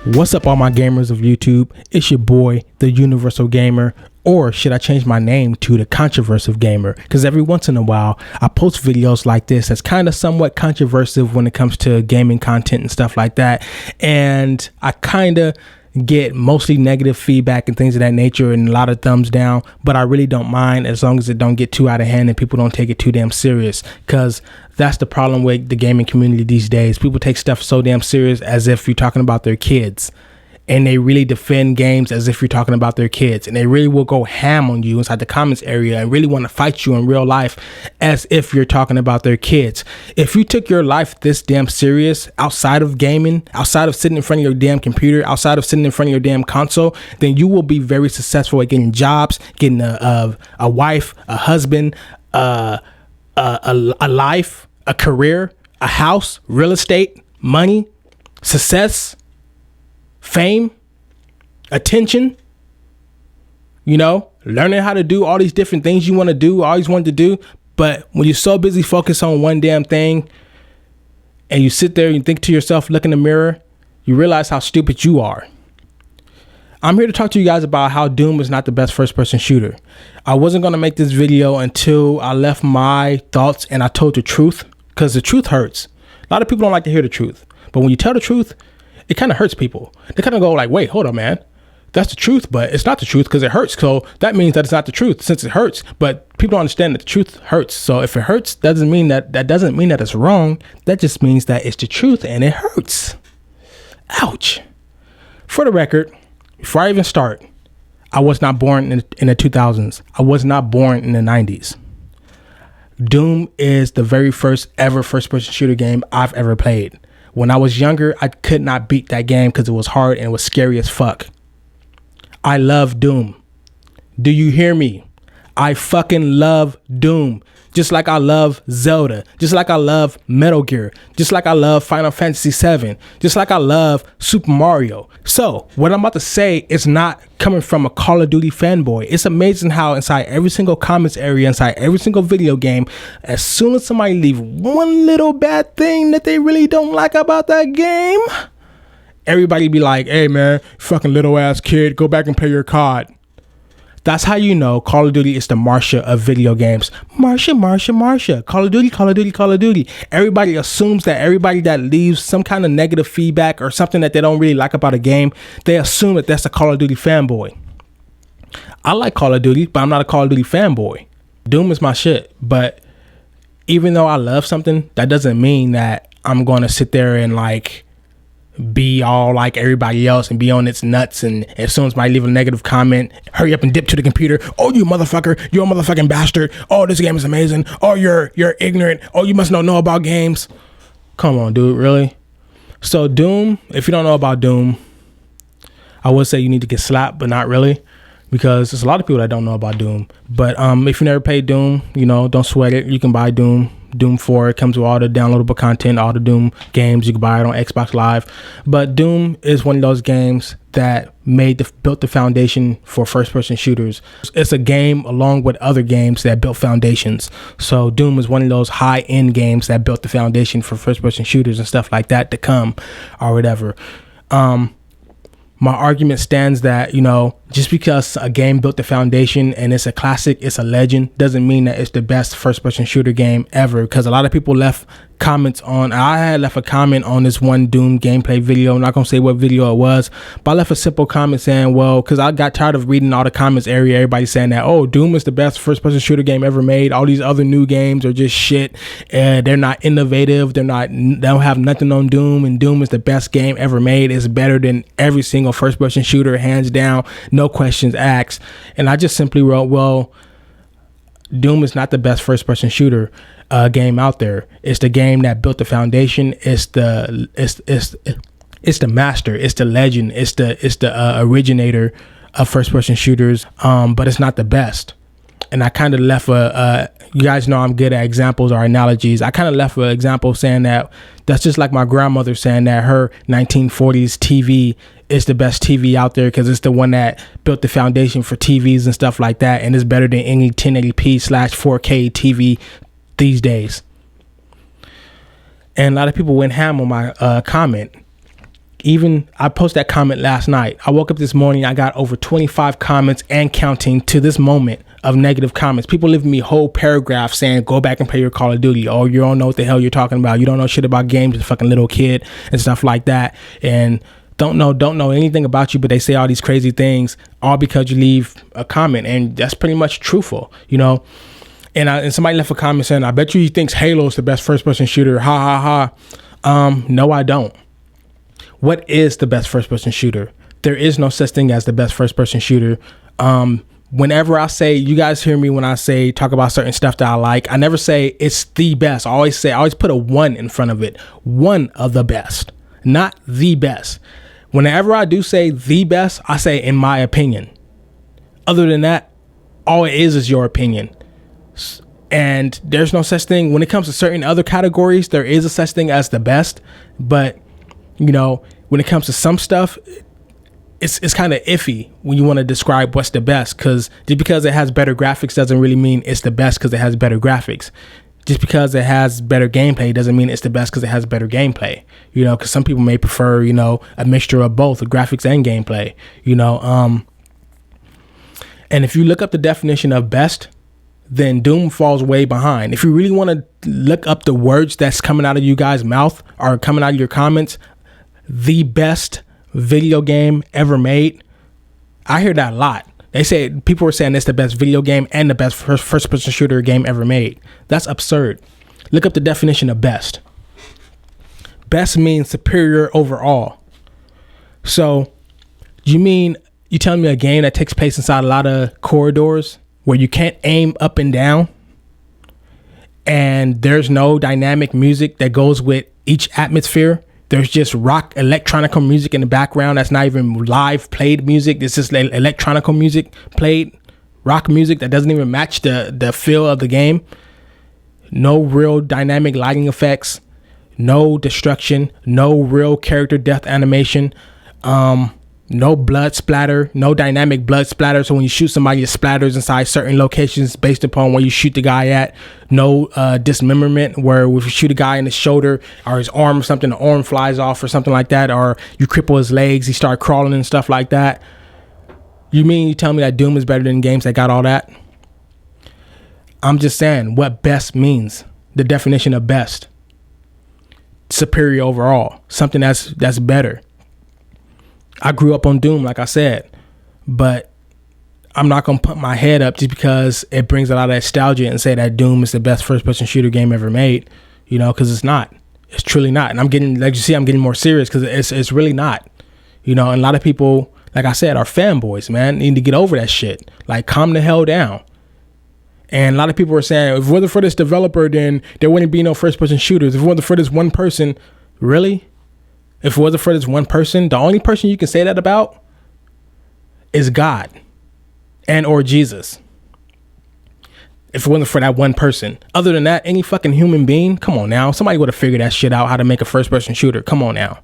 What's up, all my gamers of YouTube? It's your boy, the Universal Gamer, or should I change my name to the Controversial Gamer? Because every once in a while, I post videos like this that's kind of somewhat controversial when it comes to gaming content and stuff like that. And I kind of get mostly negative feedback and things of that nature and a lot of thumbs down, but I really don't mind as long as it don't get too out of hand and people don't take it too damn serious, because that's the problem with the gaming community these days. People take stuff so damn serious as if you're talking about their kids, and they really defend games as if you're talking about their kids, and they really will go ham on you inside the comments area and really want to fight you in real life as if you're talking about their kids. If you took your life this damn serious outside of gaming, outside of sitting in front of your damn computer, outside of sitting in front of your damn console, then you will be very successful at getting jobs, getting a wife, a husband, a life, a career, a house, real estate, money, success, fame, attention, learning how to do all these different things you want to do, always wanted to do. But when you're so busy focused on one damn thing and you sit there and you think to yourself, look in the mirror, you realize how stupid you are. I'm here to talk to you guys about how Doom is not the best first-person shooter. I wasn't going to make this video until I left my thoughts and I told the truth, because the truth hurts. A lot of people don't like to hear the truth, but when you tell the truth, it kind of hurts people. They kind of go like, wait, hold on, man. That's the truth, but it's not the truth because it hurts. So that means that it's not the truth since it hurts. But people don't understand that the truth hurts. So if it hurts, doesn't mean that it's wrong. That just means that it's the truth and it hurts. Ouch. For the record, before I even start, I was not born in the 2000s. I was not born in the 90s. Doom is the very first ever first-person shooter game I've ever played. When I was younger, I could not beat that game because it was hard and it was scary as fuck. I love Doom. Do you hear me? I fucking love Doom. Just like I love Zelda. Just like I love Metal Gear. Just like I love Final Fantasy VII. Just like I love Super Mario. So what I'm about to say is not coming from a Call of Duty fanboy. It's amazing how inside every single comments area, inside every single video game, as soon as somebody leave one little bad thing that they really don't like about that game, everybody be like, hey man, fucking little ass kid, go back and play your COD. That's how you know Call of Duty is the Marsha of video games. Marsha. Call of Duty. Everybody assumes that everybody that leaves some kind of negative feedback or something that they don't really like about a game, they assume that that's a Call of Duty fanboy. I like Call of Duty, but I'm not a Call of Duty fanboy. Doom is my shit. But even though I love something, that doesn't mean that I'm going to sit there and be all like everybody else and be on its nuts, and as soon as I leave a negative comment, hurry up and dip to the computer. Oh, you motherfucker, you're a motherfucking bastard. Oh, this game is amazing. Oh, you're ignorant. Oh, you must not know about games. Come on, dude, really? So Doom, if you don't know about Doom, I would say you need to get slapped, but not really, because there's a lot of people that don't know about Doom. But if you never played Doom, don't sweat it. You can buy Doom 4. It comes with all the downloadable content, all the Doom games. You can buy it on Xbox Live. But Doom is one of those games that built the foundation for first-person shooters. It's a game along with other games that built foundations. So Doom is one of those high-end games that built the foundation for first-person shooters and stuff like that to come, or whatever. My argument stands that, just because a game built the foundation and it's a classic, it's a legend, doesn't mean that it's the best first-person shooter game ever. Because a lot of people left comments I had left a comment on this one Doom gameplay video. I'm not going to say what video it was, but I left a simple comment saying, well, because I got tired of reading all the comments area, everybody saying that, oh, Doom is the best first-person shooter game ever made. All these other new games are just shit. They're not innovative. They don't have nothing on Doom, and Doom is the best game ever made. It's better than every single first-person shooter, hands down, no questions asked. And I just simply wrote, well, Doom is not the best first-person shooter game out there. It's the game that built the foundation. It's the master. It's the legend. It's the originator of first-person shooters. But it's not the best. And I kind of left you guys know I'm good at examples or analogies. I kind of left an example saying that's just like my grandmother saying that her 1940s TV is the best TV out there because it's the one that built the foundation for TVs and stuff like that, and it's better than any 1080p/4K TV these days. And a lot of people went ham on my comment. even I posted that comment last night. I woke up this morning, I got over 25 comments and counting to this moment of negative comments. People leaving me whole paragraphs saying, go back and play your Call of Duty. Oh, you don't know what the hell you're talking about. You don't know shit about games, you fucking little kid, and stuff like that. And don't know anything about you, but they say all these crazy things all because you leave a comment. And that's pretty much truthful, you know. And somebody left a comment saying, I bet you he thinks Halo is the best first person shooter. Ha ha ha. No, I don't. What is the best first person shooter? There is no such thing as the best first person shooter. Whenever I say, you guys hear me when I say talk about certain stuff that I like, I never say it's the best. I always put a 1 in front of it. One of the best, not the best. Whenever I do say the best, I say in my opinion. Other than that, all it is your opinion. And there's no such thing when it comes to certain other categories. There is a such thing as the best, but you know, when it comes to some stuff, it's kind of iffy when you want to describe what's the best, because just because it has better graphics doesn't really mean it's the best because it has better graphics. Just because it has better gameplay doesn't mean it's the best because it has better gameplay, you know, because some people may prefer, you know, a mixture of both, graphics and gameplay, you know. And if you look up the definition of best, then Doom falls way behind. If you really want to look up the words that's coming out of you guys' mouth or coming out of your comments, the best video game ever made, I hear that a lot. They say, people were saying it's the best video game and the best first person shooter game ever made. That's absurd. Look up the definition of best. Best means superior overall. So you telling me a game that takes place inside a lot of corridors where you can't aim up and down, and there's no dynamic music that goes with each atmosphere? There's just rock electronical music in the background that's not even live played music. It's just electronical music played, rock music that doesn't even match the feel of the game. No real dynamic lighting effects, no destruction, no real character death animation, no blood splatter, no dynamic blood splatter. So when you shoot somebody, it splatters inside certain locations based upon where you shoot the guy at. No dismemberment, where if you shoot a guy in the shoulder or his arm or something, the arm flies off or something like that, or you cripple his legs, he start crawling and stuff like that. You tell me that Doom is better than games that got all that? I'm just saying what best means. The definition of best. Superior overall. Something that's better. I grew up on Doom, like I said, but I'm not going to put my head up just because it brings a lot of nostalgia and say that Doom is the best first-person shooter game ever made, you know, because it's not. It's truly not. And I'm getting more serious because it's really not, you know. And a lot of people, like I said, are fanboys, man. Need to get over that shit. Like, calm the hell down. And a lot of people are saying, if it wasn't for this developer, then there wouldn't be no first-person shooters. If it wasn't for this one person, really? If it wasn't for this one person, the only person you can say that about is God and or Jesus. If it wasn't for that one person. Other than that, any fucking human being, come on now. Somebody would have figured that shit out, how to make a first-person shooter. Come on now.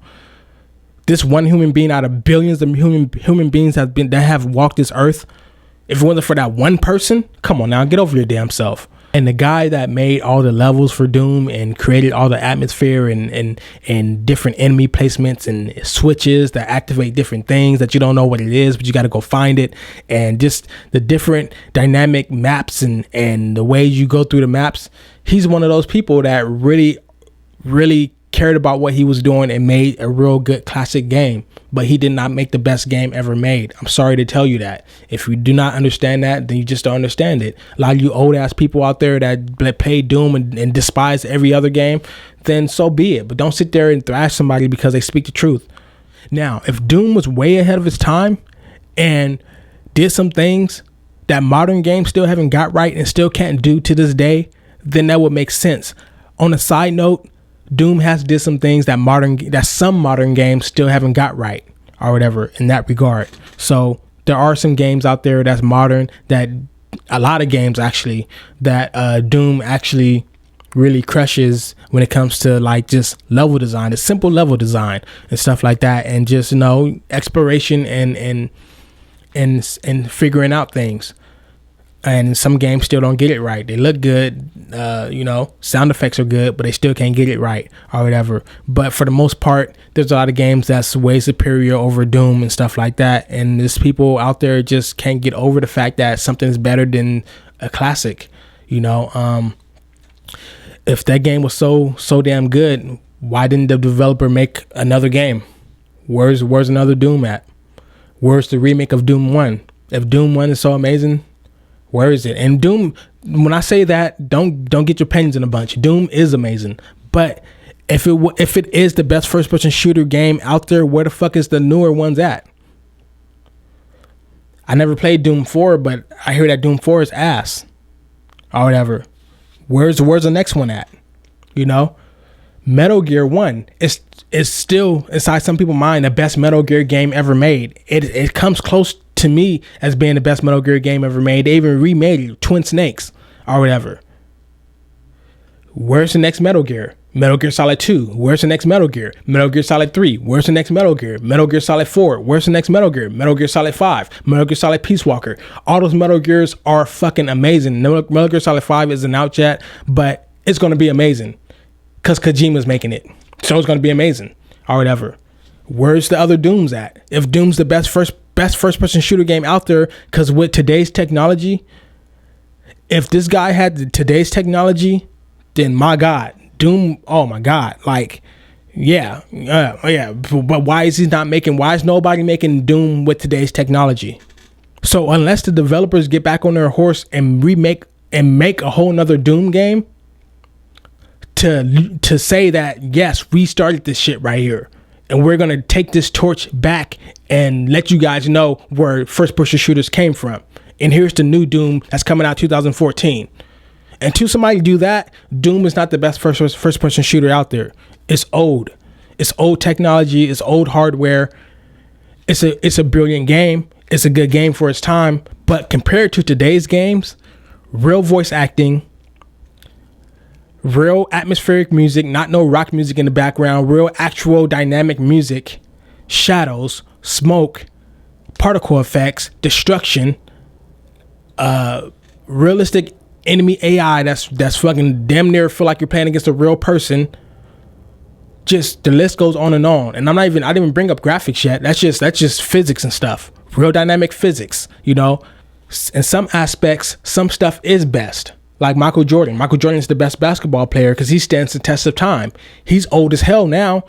This one human being out of billions of human beings that have walked this earth, if it wasn't for that one person, come on now, get over your damn self. And the guy that made all the levels for Doom and created all the atmosphere and different enemy placements and switches that activate different things that you don't know what it is, but you got to go find it. And just the different dynamic maps and the way you go through the maps. He's one of those people that really, really cared about what he was doing and made a real good classic game. But he did not make the best game ever made. I'm sorry to tell you that. If you do not understand that, then you just don't understand it. A lot of you old ass people out there that play Doom and despise every other game, then so be it. But don't sit there and thrash somebody because they speak the truth. Now, if Doom was way ahead of its time and did some things that modern games still haven't got right and still can't do to this day, then that would make sense. On a side note, Doom has did some things that some modern games still haven't got right or whatever in that regard. So there are some games out there that's modern, that a lot of games actually, that Doom actually really crushes when it comes to like just level design, the simple level design and stuff like that, and just, you know, exploration and figuring out things. And some games still don't get it right. They look good, sound effects are good, but they still can't get it right or whatever. But for the most part, there's a lot of games that's way superior over Doom and stuff like that. And there's people out there just can't get over the fact that something's better than a classic. If that game was so damn good, why didn't the developer make another game? Where's another Doom at? Where's the remake of Doom 1? If Doom 1 is so amazing, where is it? And Doom, when I say that, don't get your opinions in a bunch. Doom is amazing, but if it is the best first person shooter game out there, where the fuck is the newer ones at? I never played Doom 4, but I hear that Doom 4 is ass or whatever. Where's the next one at? Metal Gear 1 is still inside some people's mind the best Metal Gear game ever made. It comes close to me as being the best Metal Gear game ever made. They even remade it, Twin Snakes or whatever. Where's the next Metal Gear? Metal Gear Solid 2. Where's the next Metal Gear? Metal Gear Solid 3. Where's the next Metal Gear? Metal Gear Solid 4. Where's the next Metal Gear? Metal Gear Solid 5. Metal Gear Solid Peace Walker. All those Metal Gears are fucking amazing. Metal Gear Solid 5 isn't out yet, but it's going to be amazing because Kojima's making it. So it's going to be amazing or whatever. Where's the other Dooms at? If Doom's the best first person shooter game out there, because with today's technology, if this guy had today's technology, then my God, Doom, oh my God, like, yeah. But why is nobody making Doom with today's technology? So unless the developers get back on their horse and make a whole nother Doom game, to say that, yes, we started this shit right here and we're going to take this torch back and let you guys know where first person shooters came from. And here's the new Doom that's coming out 2014. And to somebody do that, Doom is not the best first person shooter out there. It's old. It's old technology. It's old hardware. It's a brilliant game. It's a good game for its time. But compared to today's games, real voice acting, real atmospheric music, not no rock music in the background, real actual dynamic music, shadows, smoke, particle effects, destruction, realistic enemy AI that's fucking damn near feel like you're playing against a real person. Just the list goes on and on. And I didn't even bring up graphics yet. That's just physics and stuff. Real dynamic physics, In some aspects, some stuff is best. Like Michael Jordan. Michael Jordan is the best basketball player because he stands the test of time. He's old as hell now.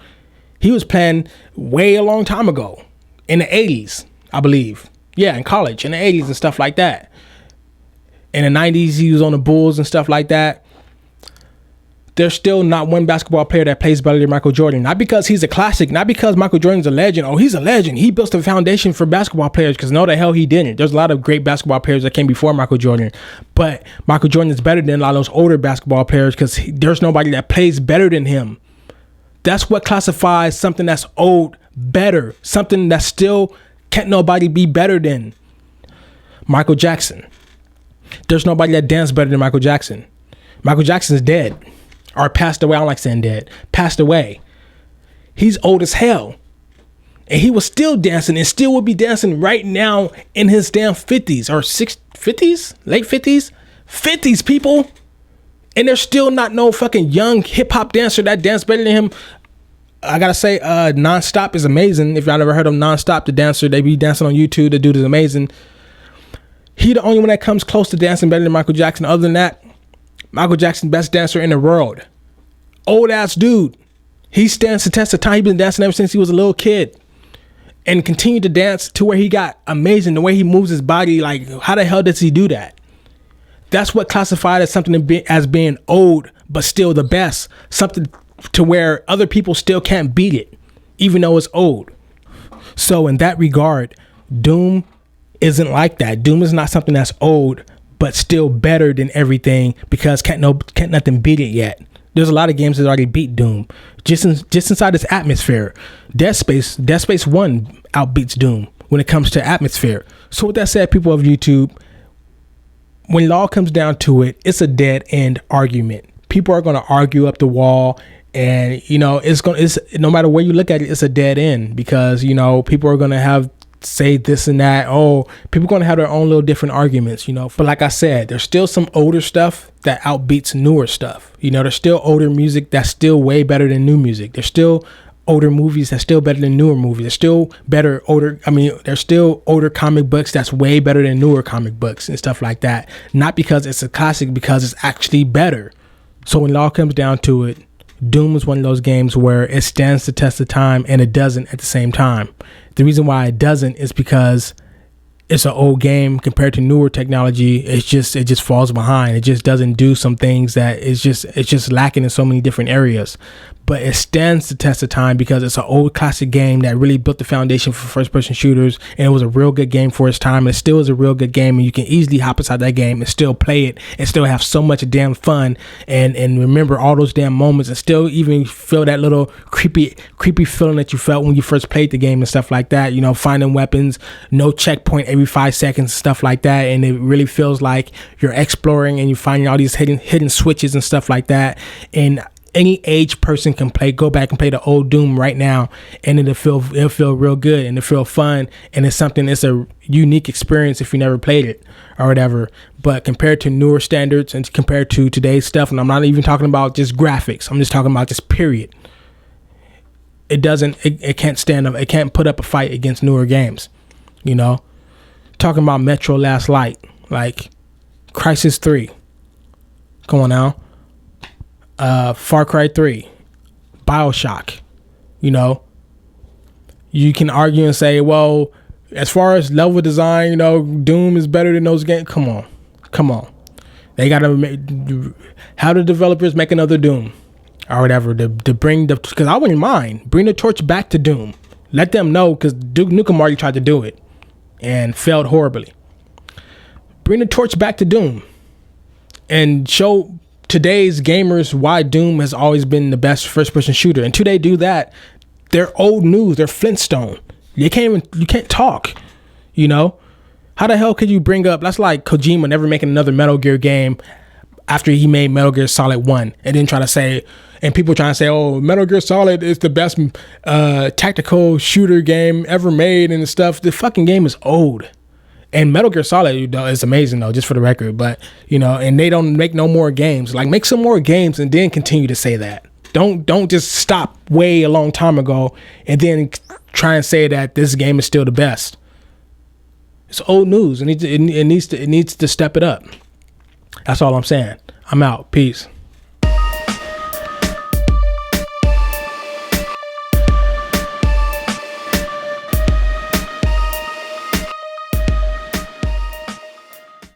He was playing way a long time ago. In the 80s, I believe. Yeah, in college, in the 80s and stuff like that. In the 90s, he was on the Bulls and stuff like that. There's still not one basketball player that plays better than Michael Jordan. Not because he's a classic, not because Michael Jordan's a legend. Oh, he's a legend. He built the foundation for basketball players, because no, the hell he didn't. There's a lot of great basketball players that came before Michael Jordan. But Michael Jordan is better than a lot of those older basketball players because there's nobody that plays better than him. That's what classifies something that's old better. Something that still can't nobody be better than. Michael Jackson. There's nobody that danced better than Michael Jackson. Michael Jackson's dead. Or passed away. I don't like saying dead. Passed away. He's old as hell. And he was still dancing and still would be dancing right now in his damn 50s or 50s? Late 50s? 50s, people. And there's still not no fucking young hip hop dancer that danced better than him. I gotta say, Nonstop is amazing. If y'all never heard of Nonstop, the dancer, they be dancing on YouTube. The dude is amazing. He the only one that comes close to dancing better than Michael Jackson. Other than that, Michael Jackson, best dancer in the world. Old ass dude. He stands the test of time. He's been dancing ever since he was a little kid. And continued to dance to where he got amazing. The way he moves his body, like, how the hell does he do that? That's what classified as something as being old, but still the best. Something to where other people still can't beat it, even though it's old. So in that regard, Doom isn't like that. Doom is not something that's old, but still better than everything because can't nothing beat it yet. There's a lot of games that already beat Doom. Just inside this atmosphere. Dead Space 1 outbeats Doom when it comes to atmosphere. So with that said, people of YouTube, when it all comes down to it, it's a dead end argument. People are going to argue up the wall, and it's no matter where you look at it, it's a dead end because people are going to have say this and that. Oh, people gonna have their own little different arguments, you know. But like I said, there's still some older stuff that outbeats newer stuff. You know, there's still older music that's still way better than new music. There's still older movies that's still better than newer movies. There's still there's still older comic books that's way better than newer comic books and stuff like that. Not because it's a classic, because it's actually better. So when it all comes down to it, Doom is one of those games where it stands the test of time and it doesn't at the same time. The reason why it doesn't is because it's an old game compared to newer technology. It just falls behind. It just doesn't do some things that it's just lacking in so many different areas. But it stands the test of time because it's an old classic game that really built the foundation for first person shooters, and it was a real good game for its time. It still is a real good game, and you can easily hop inside that game and still play it and still have so much damn fun and remember all those damn moments and still even feel that little creepy feeling that you felt when you first played the game and stuff like that. You know, finding weapons, no checkpoint every 5 seconds, stuff like that, and it really feels like you're exploring and you're finding all these hidden switches and stuff like that. And any age person can go back and play the old Doom right now, and it'll feel real good and it'll feel fun, and it's a unique experience if you never played it or whatever. But compared to newer standards and compared to today's stuff, and I'm not even talking about just graphics, I'm just talking about just period, it can't put up a fight against newer games. You know, talking about Metro Last Light, like Crysis 3, come on now, Far Cry 3, BioShock. You know, you can argue and say, well, as far as level design, you know, Doom is better than those games. Come on. They gotta how the developers make another Doom or whatever to bring because I wouldn't mind bring the torch back to Doom. Let them know, because Duke Nukem already tried to do it and failed horribly. Bring the torch back to Doom and show today's gamers why Doom has always been the best first-person shooter. Until they do that, they're old news. They're Flintstone. You can't talk. You know, how the hell could you bring up? That's like Kojima never making another Metal Gear game after he made Metal Gear Solid 1, and then try to say, and people trying to say, oh, Metal Gear Solid is the best tactical shooter game ever made and stuff. The fucking game is old. And Metal Gear Solid, you know, is amazing though, just for the record. But, you know, and they don't make no more games. Like, make some more games and then continue to say that. Don't just stop way a long time ago and then try and say that this game is still the best. It's old news. It needs to step it up. That's all I'm saying. I'm out. Peace.